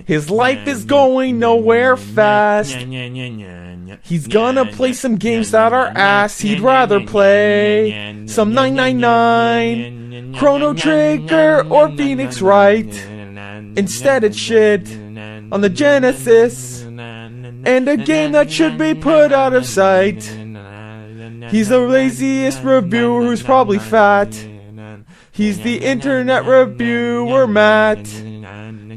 His life is going nowhere fast. He's gonna play some games that are ass. He'd rather play some 999, Chrono Trigger, or Phoenix Wright. Instead it's shit on the Genesis, and a game that should be put out of sight. He's the laziest reviewer who's probably fat. He's the internet reviewer Matt.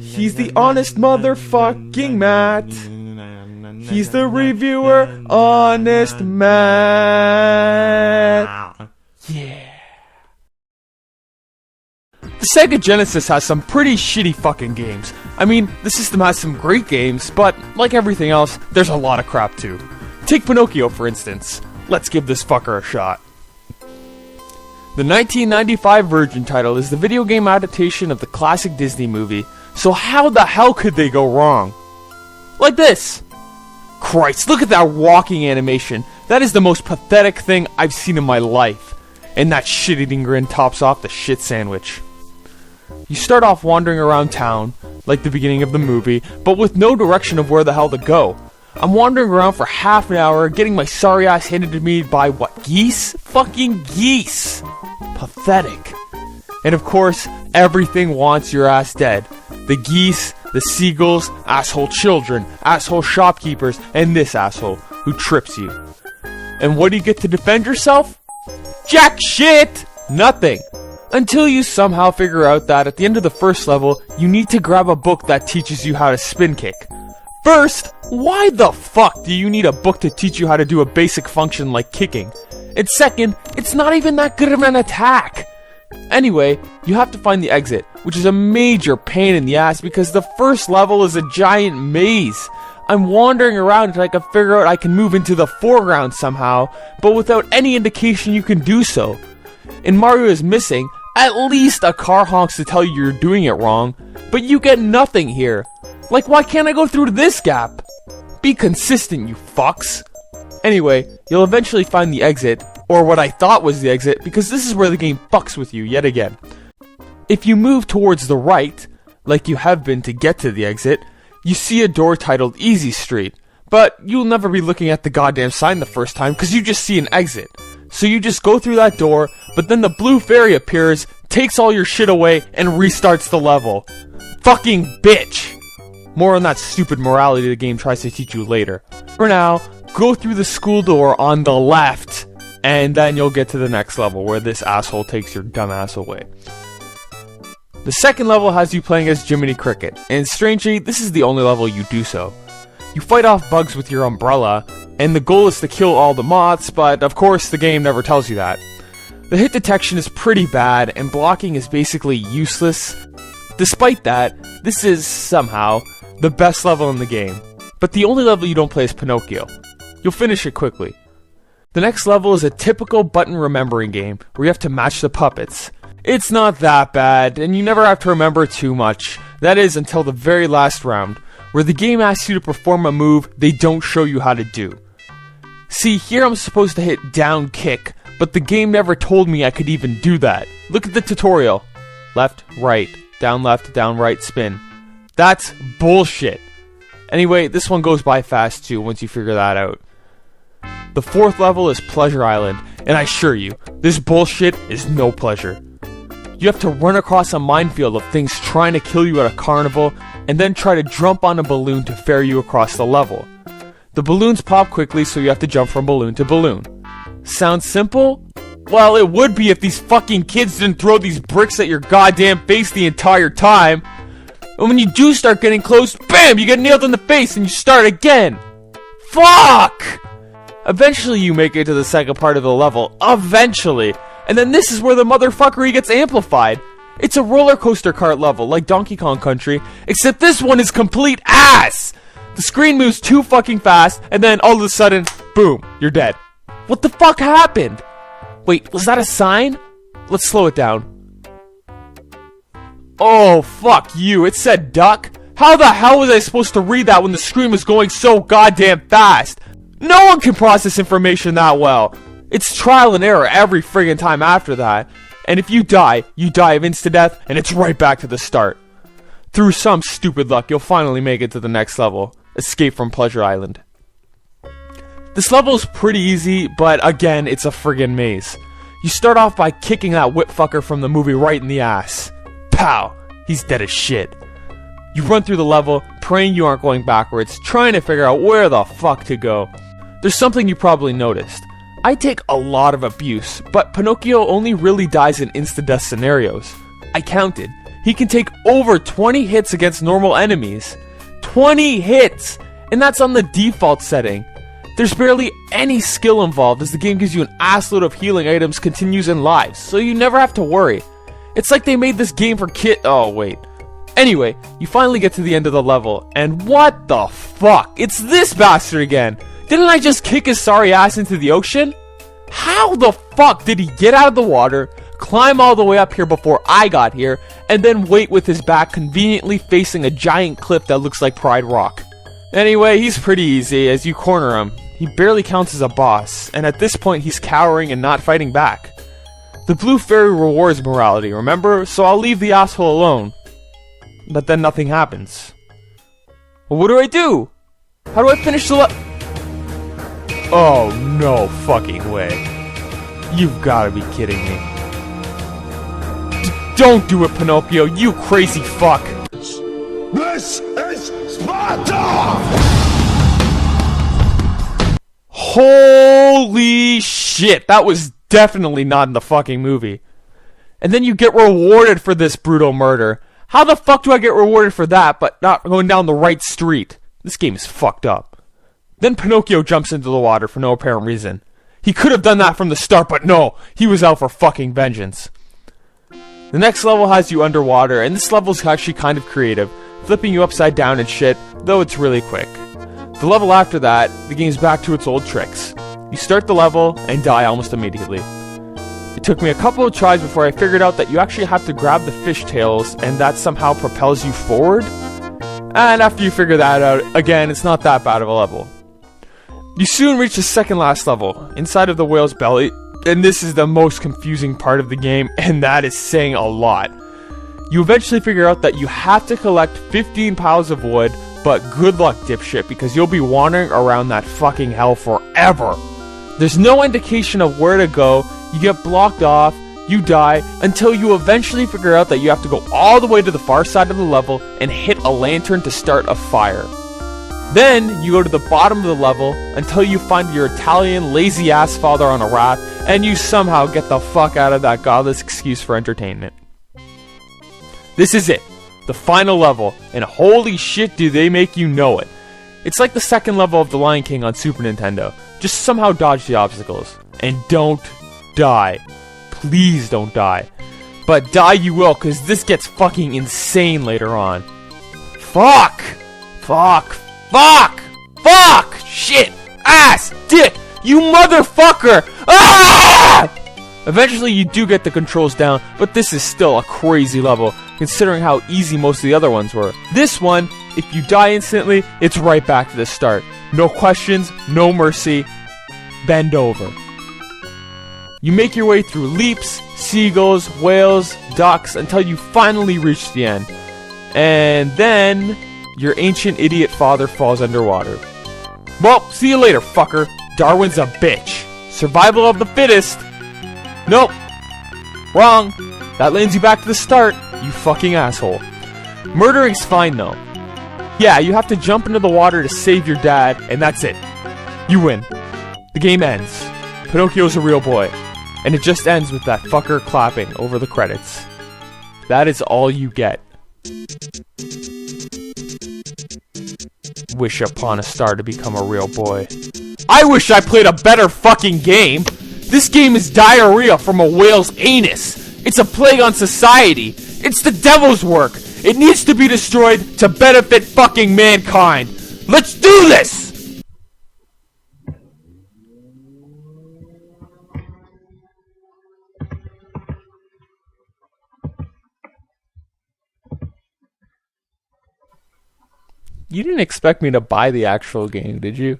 He's the honest motherfucking Matt. He's the reviewer Honest Matt. Yeah. The Sega Genesis has some pretty shitty fucking games. I mean, the system has some great games, but like everything else, there's a lot of crap too. Take Pinocchio for instance. Let's give this fucker a shot. The 1995 Virgin title is the video game adaptation of the classic Disney movie, so how the hell could they go wrong? Like this! Christ, look at that walking animation. That is the most pathetic thing I've seen in my life. And that shit-eating grin tops off the shit sandwich. You start off wandering around town, like the beginning of the movie, but with no direction of where the hell to go. I'm wandering around for half an hour, getting my sorry ass handed to me by what, geese? Fucking geese! Pathetic. And of course, everything wants your ass dead. The geese, the seagulls, asshole children, asshole shopkeepers, and this asshole who trips you. And what do you get to defend yourself? Jack shit! Nothing. Until you somehow figure out that at the end of the first level, you need to grab a book that teaches you how to spin kick. First, why the fuck do you need a book to teach you how to do a basic function like kicking? And second, it's not even that good of an attack. Anyway, you have to find the exit, which is a major pain in the ass because the first level is a giant maze. I'm wandering around until I can figure out I can move into the foreground somehow, but without any indication you can do so. And Mario is missing, at least a car honks to tell you you're doing it wrong, but you get nothing here. Like, why can't I go through this gap? Be consistent, you fucks. Anyway, you'll eventually find the exit, or what I thought was the exit, because this is where the game fucks with you yet again. If you move towards the right, like you have been to get to the exit, you see a door titled Easy Street, but you'll never be looking at the goddamn sign the first time because you just see an exit. So you just go through that door, but then the blue fairy appears, takes all your shit away, and restarts the level. Fucking bitch! More on that stupid morality the game tries to teach you later. For now, go through the school door on the left, and then you'll get to the next level where this asshole takes your dumb ass away. The second level has you playing as Jiminy Cricket, and strangely, this is the only level you do so. You fight off bugs with your umbrella, and the goal is to kill all the moths, but of course the game never tells you that. The hit detection is pretty bad, and blocking is basically useless. Despite that, this is, somehow, the best level in the game. But the only level you don't play is Pinocchio. You'll finish it quickly. The next level is a typical button remembering game, where you have to match the puppets. It's not that bad, and you never have to remember too much. That is, until the very last round, where the game asks you to perform a move they don't show you how to do. See, here I'm supposed to hit down kick, but the game never told me I could even do that. Look at the tutorial. Left, right, down, right, spin. That's bullshit. Anyway, this one goes by fast too once you figure that out. The fourth level is Pleasure Island, and I assure you, this bullshit is no pleasure. You have to run across a minefield of things trying to kill you at a carnival, and then try to jump on a balloon to ferry you across the level. The balloons pop quickly, so you have to jump from balloon to balloon. Sounds simple? Well, it would be if these fucking kids didn't throw these bricks at your goddamn face the entire time. And when you do start getting close, BAM! You get nailed in the face and you start again! Fuck! Eventually you make it to the second part of the level. Eventually! And then this is where the motherfuckery gets amplified. It's a roller coaster cart level, like Donkey Kong Country, except this one is complete ass! The screen moves too fucking fast, and then all of a sudden, boom, you're dead. What the fuck happened? Wait, was that a sign? Let's slow it down. Oh, fuck you, it said duck? How the hell was I supposed to read that when the screen was going so goddamn fast? No one can process information that well. It's trial and error every friggin' time after that. And if you die of insta-death, and it's right back to the start. Through some stupid luck, you'll finally make it to the next level. Escape from Pleasure Island. This level is pretty easy, but again, it's a friggin' maze. You start off by kicking that whip fucker from the movie right in the ass. Pow! He's dead as shit. You run through the level, praying you aren't going backwards, trying to figure out where the fuck to go. There's something you probably noticed. I take a lot of abuse, but Pinocchio only really dies in insta-death scenarios. I counted. He can take over 20 hits against normal enemies. 20 hits! And that's on the default setting. There's barely any skill involved as the game gives you an assload of healing items, continues, and lives, so you never have to worry. It's like they made this game for oh wait. Anyway, you finally get to the end of the level, and what the fuck? It's this bastard again! Didn't I just kick his sorry ass into the ocean? How the fuck did he get out of the water, climb all the way up here before I got here, and then wait with his back conveniently facing a giant cliff that looks like Pride Rock? Anyway, he's pretty easy as you corner him. He barely counts as a boss, and at this point he's cowering and not fighting back. The blue fairy rewards morality, remember? So I'll leave the asshole alone. But then nothing happens. Well, what do I do? How do I finish the Oh, no fucking way. You've gotta be kidding me. Don't do it, Pinocchio, you crazy fuck! This is Sparta! Holy shit, that was definitely not in the fucking movie. And then you get rewarded for this brutal murder. How the fuck do I get rewarded for that, but not going down the right street? This game is fucked up. Then Pinocchio jumps into the water for no apparent reason. He could have done that from the start, but no, he was out for fucking vengeance. The next level has you underwater, and this level is actually kind of creative, flipping you upside down and shit, though it's really quick. The level after that, the game's back to its old tricks. You start the level and die almost immediately. It took me a couple of tries before I figured out that you actually have to grab the fishtails and that somehow propels you forward. And after you figure that out, again, it's not that bad of a level. You soon reach the second last level, inside of the whale's belly, and this is the most confusing part of the game, and that is saying a lot. You eventually figure out that you have to collect 15 piles of wood, but good luck, dipshit, because you'll be wandering around that fucking hell forever. There's no indication of where to go, you get blocked off, you die, until you eventually figure out that you have to go all the way to the far side of the level and hit a lantern to start a fire. Then, you go to the bottom of the level until you find your Italian lazy-ass father on a raft, and you somehow get the fuck out of that godless excuse for entertainment. This is it. The final level, and holy shit do they make you know it. It's like the second level of The Lion King on Super Nintendo. Just somehow dodge the obstacles. And don't die. Please don't die. But die you will, cause this gets fucking insane later on. Fuck! Fuck! Fuck! Fuck! Shit! Ass! Dick! You motherfucker! Ah! Eventually you do get the controls down, but this is still a crazy level, considering how easy most of the other ones were. This one, if you die instantly, it's right back to the start. No questions, no mercy, bend over. You make your way through leaps, seagulls, whales, ducks, until you finally reach the end. And then, your ancient idiot father falls underwater. Well, see you later, fucker. Darwin's a bitch. Survival of the fittest. Nope. Wrong. That lands you back to the start, you fucking asshole. Murdering's fine though. Yeah, you have to jump into the water to save your dad, and that's it. You win. The game ends. Pinocchio's a real boy. And it just ends with that fucker clapping over the credits. That is all you get. Wish upon a star to become a real boy. I wish I played a better fucking game! This game is diarrhea from a whale's anus! It's a plague on society! It's the devil's work! It needs to be destroyed to benefit fucking mankind! Let's do this! You didn't expect me to buy the actual game, did you?